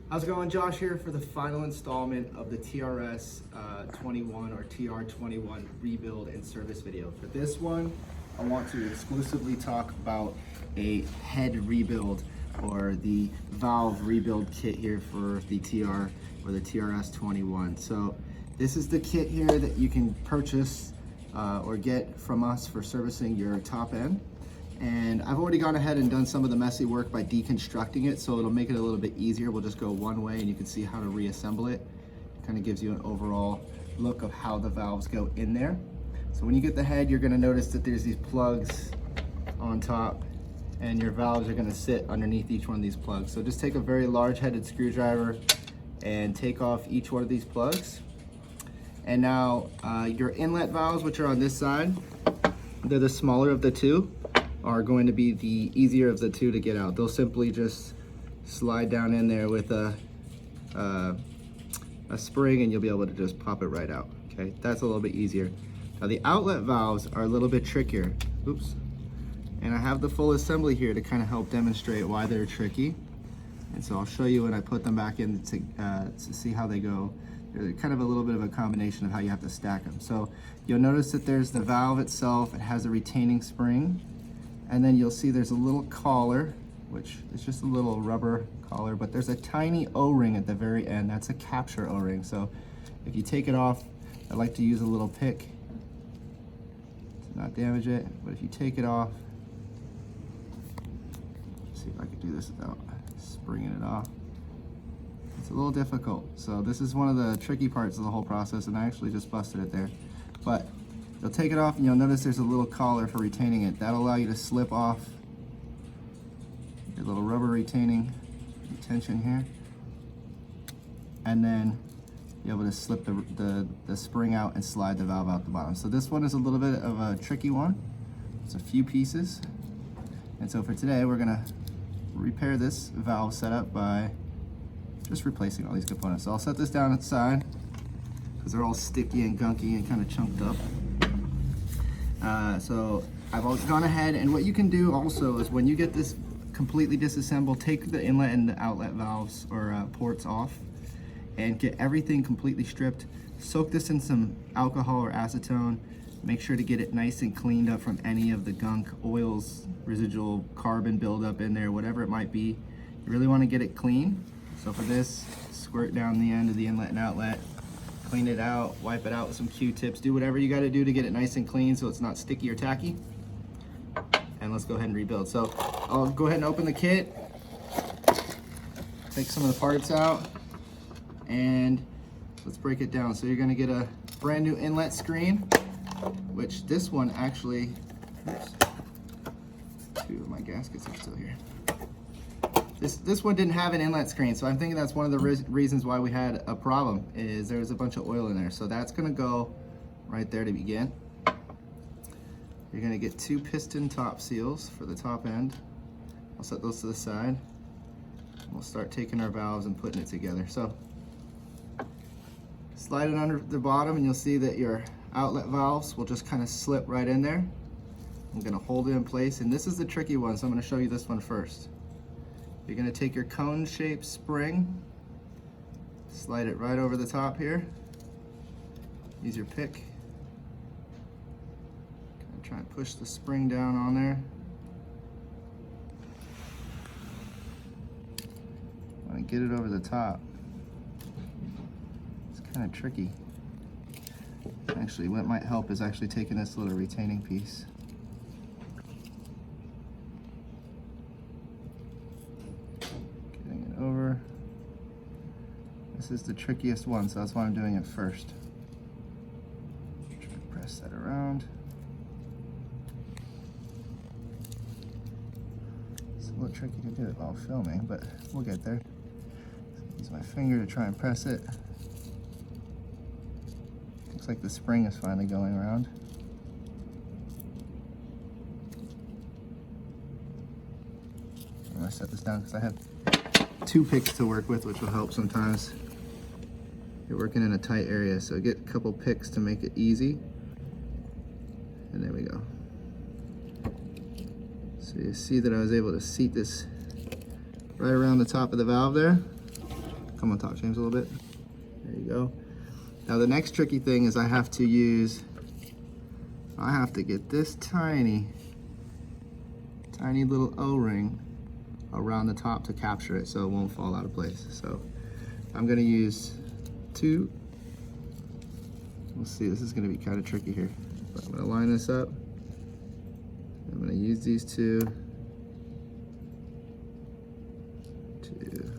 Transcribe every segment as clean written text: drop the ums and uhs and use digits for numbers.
How's it going? Josh here for the final installment of the TRS21 or TR21 rebuild and service video. For this one, I want to exclusively talk about a head rebuild or the valve rebuild kit here for the TR or the TRS21. So this is the kit here that you can purchase or get from us for servicing your top end. And I've already gone ahead and done some of the messy work by deconstructing it, so it'll make it a little bit easier. We'll just go one way and you can see how to reassemble it. Kind of gives you an overall look of how the valves go in there. So when you get the head, you're gonna notice that there's these plugs on top and your valves are gonna sit underneath each one of these plugs. So just take a very large headed screwdriver and take off each one of these plugs. And now your inlet valves, which are on this side, they're the smaller of the two, are going to be the easier of the two to get out. They'll simply just slide down in there with a spring and you'll be able to just pop it right out, okay? That's a little bit easier. Now the outlet valves are a little bit trickier. Oops. And I have the full assembly here to kind of help demonstrate why they're tricky. And so I'll show you when I put them back in to see how they go. They're kind of a little bit of a combination of how you have to stack them. So you'll notice that there's the valve itself. It has a retaining spring. And then you'll see there's a little collar, which is just a little rubber collar, but there's a tiny O-ring at the very end. That's a capture O-ring. So if you take it off, I like to use a little pick to not damage it. But if you take it off, let's see if I can do this without springing it off. It's a little difficult. So this is one of the tricky parts of the whole process, and I actually just busted it there. But you'll take it off and you'll notice there's a little collar for retaining it. That'll allow you to slip off your little rubber retention here. And then be able to slip the spring out and slide the valve out the bottom. So this one is a little bit of a tricky one. It's a few pieces. And so for today, we're gonna repair this valve setup by just replacing all these components. So I'll set this down aside because they're all sticky and gunky and kind of chunked up. So I've gone ahead, and what you can do also is when you get this completely disassembled, take the inlet and the outlet valves or ports off and get everything completely stripped. Soak this in some alcohol or acetone. Make sure to get it nice and cleaned up from any of the gunk, oils, residual carbon buildup in there, whatever it might be. You really want to get it clean. So for this, squirt down the end of the inlet and outlet. Clean it out, wipe it out with some Q-tips, do whatever you gotta do to get it nice and clean so it's not sticky or tacky. And let's go ahead and rebuild. So I'll go ahead and open the kit, take some of the parts out, and let's break it down. So you're gonna get a brand new inlet screen, which this one actually, oops, two of my gaskets are still here. This one didn't have an inlet screen, so I'm thinking that's one of the reasons why we had a problem, is there was a bunch of oil in there. So that's gonna go right there to begin. You're gonna get two piston top seals for the top end. I'll set those to the side. We'll start taking our valves and putting it together. So slide it under the bottom and you'll see that your outlet valves will just kind of slip right in there. I'm gonna hold it in place, and this is the tricky one, so I'm gonna show you this one first. You're gonna take your cone-shaped spring, slide it right over the top here. Use your pick. Try and push the spring down on there. Want to get it over the top. It's kind of tricky. Actually, what might help is actually taking this little retaining piece. Over. This is the trickiest one, so that's why I'm doing it first. Try to press that around. It's a little tricky to do it while filming, but we'll get there. So use my finger to try and press it. Looks like the spring is finally going around. I'm gonna set this down because I have two picks to work with, which will help sometimes. You're working in a tight area, so get a couple picks to make it easy. And there we go. So you see that I was able to seat this right around the top of the valve there. Come on top, James, a little bit. There you go. Now the next tricky thing is I have to get this tiny little O-ring around the top to capture it so it won't fall out of place. So I'm gonna use two. We'll see, this is gonna be kind of tricky here. But I'm gonna line this up. I'm gonna use these two to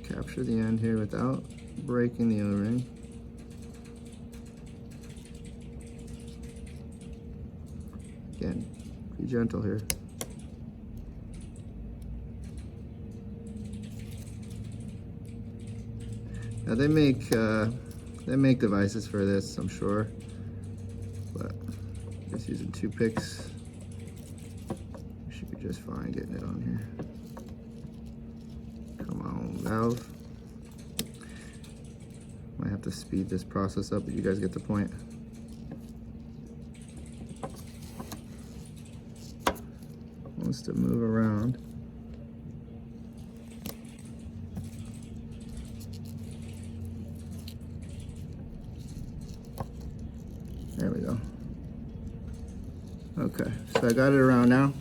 capture the end here without breaking the O-ring. Again, be gentle here. Now they make devices for this, I'm sure, but just using 2 picks, we should be just fine getting it on here. Come on, valve. Might have to speed this process up, but you guys get the point. Wants to move around. There we go. Okay, so I got it around now.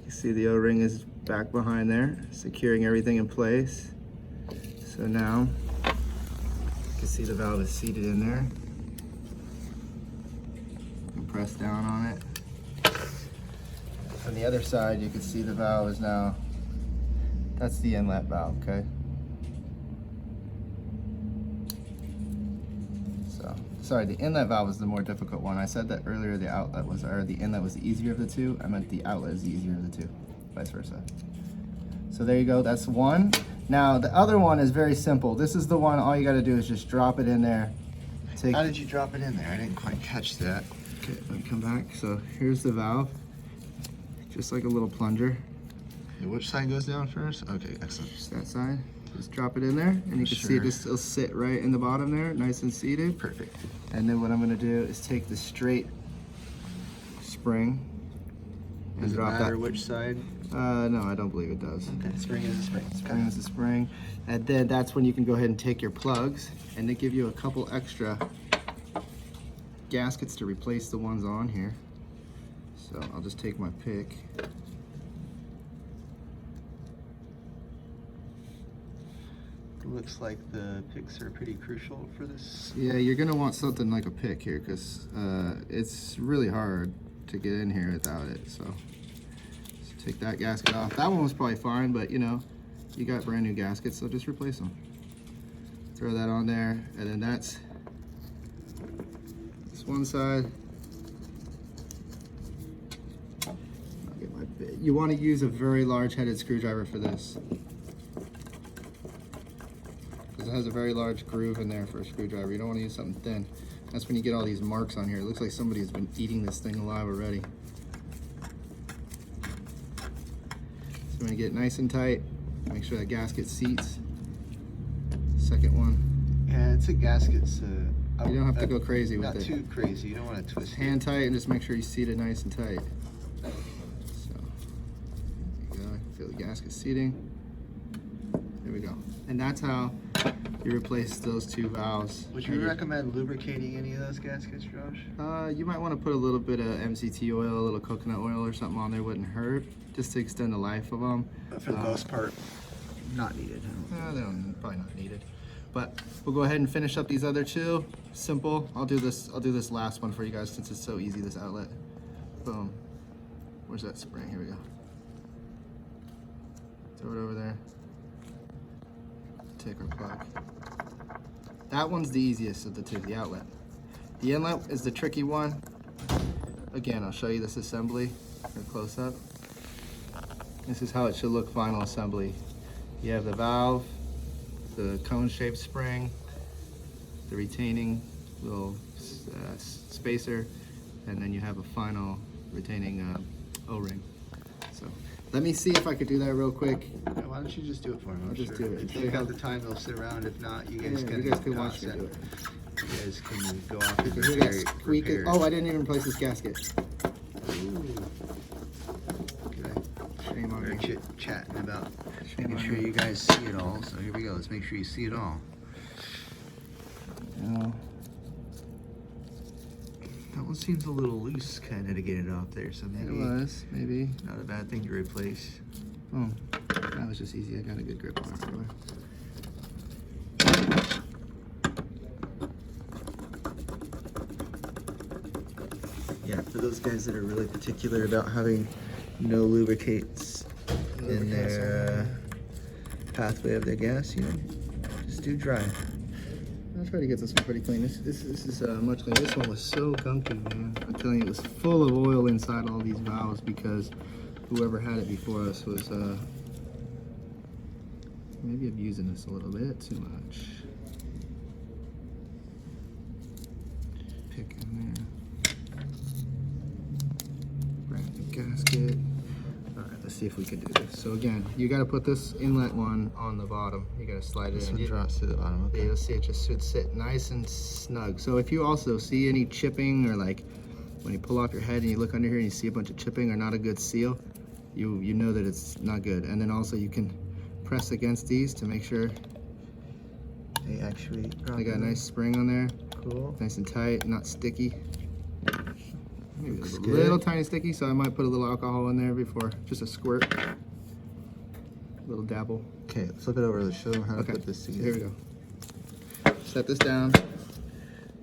You see the O-ring is back behind there, securing everything in place. So now, you can see the valve is seated in there. And press down on it. On the other side, you can see the valve is now, that's the inlet valve, okay? So, sorry, the inlet valve is the more difficult one. I said that earlier the inlet was the easier of the two. I meant the outlet is the easier of the two, vice versa. So there you go, that's one. Now, the other one is very simple. This is the one, all you gotta do is just drop it in there. How did you drop it in there? I didn't quite catch that. Okay, let me come back. So here's the valve. Just like a little plunger. Okay, which side goes down first? Okay, excellent. Just that side. Just drop it in there, and you can see this will sit right in the bottom there, nice and seated. Perfect. And then what I'm going to do is take the straight spring and Does it drop matter that. which side? No, I don't believe it does. Okay, spring is a spring. Spring is a spring, and then that's when you can go ahead and take your plugs, and they give you a couple extra gaskets to replace the ones on here. So I'll just take my pick. Looks like the picks are pretty crucial for this. Yeah, you're gonna want something like a pick here because it's really hard to get in here without it. So just take that gasket off. That one was probably fine, but you know, you got brand new gaskets, so just replace them. Throw that on there, and then that's this one side. You want to use a very large headed screwdriver for this, because it has a very large groove in there for a screwdriver. You don't want to use something thin. That's when you get all these marks on here. It looks like somebody's been eating this thing alive already. So I'm going to get it nice and tight. Make sure that gasket seats. Second one. Yeah, it's a gasket, so you don't have to go crazy with it. Not too crazy. You don't want to twist it. Hand tight and just make sure you seat it nice and tight. Feel the gasket seating. There we go. And that's how you replace those two valves. Would you recommend lubricating any of those gaskets, Josh? You might want to put a little bit of MCT oil, a little coconut oil or something on there. Wouldn't hurt, just to extend the life of them. But for the most part, not needed. They're probably not needed. But we'll go ahead and finish up these other two. Simple. I'll do this last one for you guys since it's so easy, this outlet. Boom. Where's that spring? Here we go. Throw it over there. Take our plug. That one's the easiest of the two, the outlet. The inlet is the tricky one. Again, I'll show you this assembly for close up. This is how it should look final assembly. You have the valve, the cone-shaped spring, the retaining little spacer, and then you have a final retaining O-ring. So let me see if I could do that real quick. Yeah, why don't you just do it for me? I'll just do it. If you have the time, they'll sit around. If not, you guys can watch me do it. You guys can go off and Hear that squeak? Oh, I didn't even replace this gasket. Ooh. Good Shame on We were you. chit-chatting about Shame making on sure you. you guys see it all. So here we go. Let's make sure you see it all. No. That one seems a little loose, kind of, to get it off there. So It maybe was, maybe. not a bad thing to replace. Oh, that was just easy. I got a good grip on it, by the way. Yeah, for those guys that are really particular about having no lubricates in their pathway of their gas, you know, just do dry. I'll try to get this one pretty clean. This is much cleaner. This one was so gunky, man. I'm telling you, it was full of oil inside all these valves because whoever had it before us was maybe abusing this a little bit too much. Pick in there. Brand new gasket. All right, let's see if we can do this. So again, you got to put this inlet one on the bottom. You got to slide it This in. one drops to the bottom. Yeah, Okay. you'll see it just should sit nice and snug. So if you also see any chipping, or like when you pull off your head and you look under here and you see a bunch of chipping or not a good seal, you know that it's not good. And then also you can press against these to make sure They actually drop they got a in. nice spring on there, Cool. nice and tight, not sticky. Maybe Looks it's a good. little tiny sticky, so I might put a little alcohol in there before, just a squirt, a little dabble. Okay, flip it over. Show them how to Okay, put this so together. here we go. Set this down.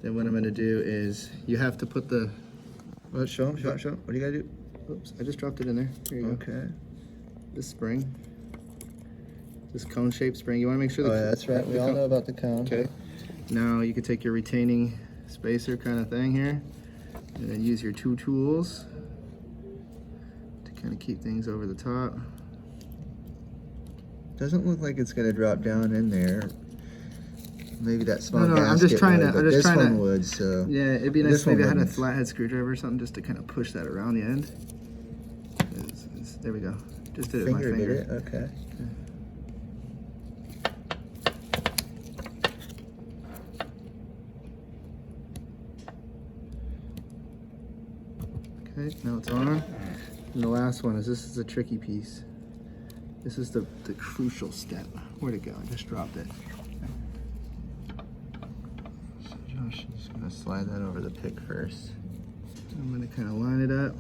Then what I'm gonna do is, you have to put the, Well, show them. What do you gotta do? oops, I just dropped it in there. Here you go. Okay. This spring, this cone-shaped spring. You wanna make sure Oh, the yeah, that's right. We all know about the cone. Okay. Now you can take your retaining spacer kind of thing here, and then use your two tools to kind of keep things over the top. Doesn't look like it's gonna drop down in there. Maybe that small No, gasket I'm just trying to- would, but I'm just this trying one to- would, so. Yeah, it'd be This nice if one maybe I had a wouldn't. flathead screwdriver or something just to kind of push that around the end. There we go. Just did it with my Finger finger. did it? Okay. Okay, now it's on. And the last one is, this is a tricky piece. This is the crucial step. Where'd it go? I just dropped it. So Josh is gonna slide that over the pick first. I'm gonna kind of line it up.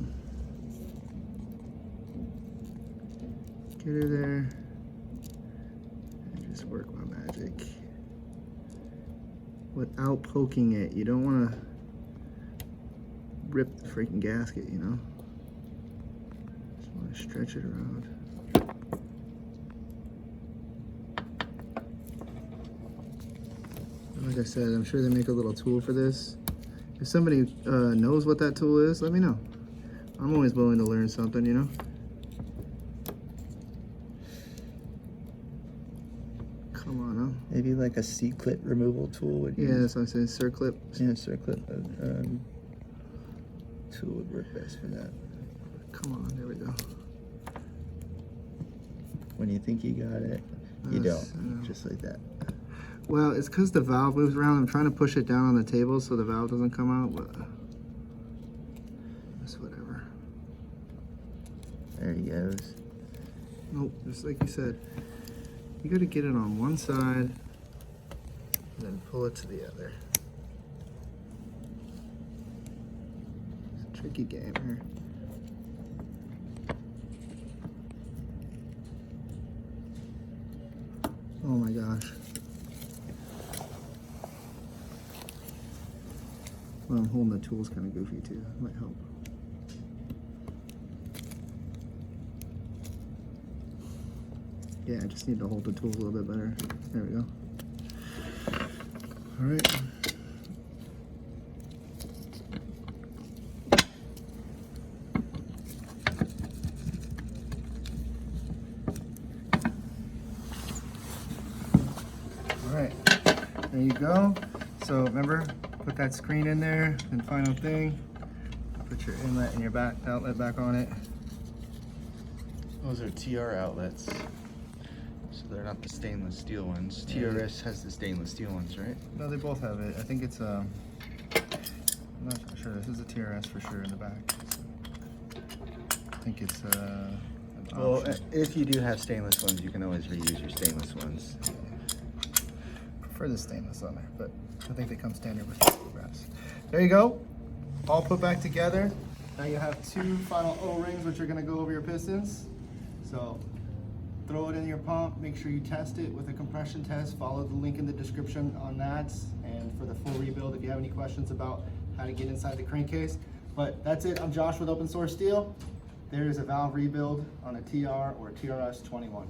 Get her there. And just work my magic. Without poking it. You don't want to rip the freaking gasket, you know? Just want to stretch it around. Like I said, I'm sure they make a little tool for this. If somebody knows what that tool is, let me know. I'm always willing to learn something, you know? Come on, huh? Maybe like a C-clip removal tool would Yeah, use. that's what I'm saying, circlip. Yeah, circlip tool would work best for that. Come on, there we go. When you think you got it, you Yes, I don't. know. Just like that. Well, it's because the valve moves around. I'm trying to push it down on the table so the valve doesn't come out, but it's whatever. There he goes. Nope, just like you said, you got to get it on one side and then pull it to the other. It's a tricky game here. Oh my gosh. Well, I'm holding the tools kind of goofy too. Might help. Yeah, I just need to hold the tools a little bit better. There we go. All right. All right, there you go. So remember, put that screen in there, and final thing, put your inlet and your back outlet back on it. Those are TR outlets. So they're not the stainless steel ones. Yeah. TRS has the stainless steel ones, right? No, they both have it. I think it's I'm not sure. This is a TRS for sure in the back. I think it's an Well, option. if you do have stainless ones, you can always reuse your stainless ones. Prefer the stainless on there, but I think they come standard with brass. There you go, all put back together. Now you have two final O-rings which are gonna go over your pistons. So throw it in your pump, make sure you test it with a compression test, follow the link in the description on that, and for the full rebuild if you have any questions about how to get inside the crankcase. But that's it, I'm Josh with Open Source Steel. There is a valve rebuild on a TR or TRS21.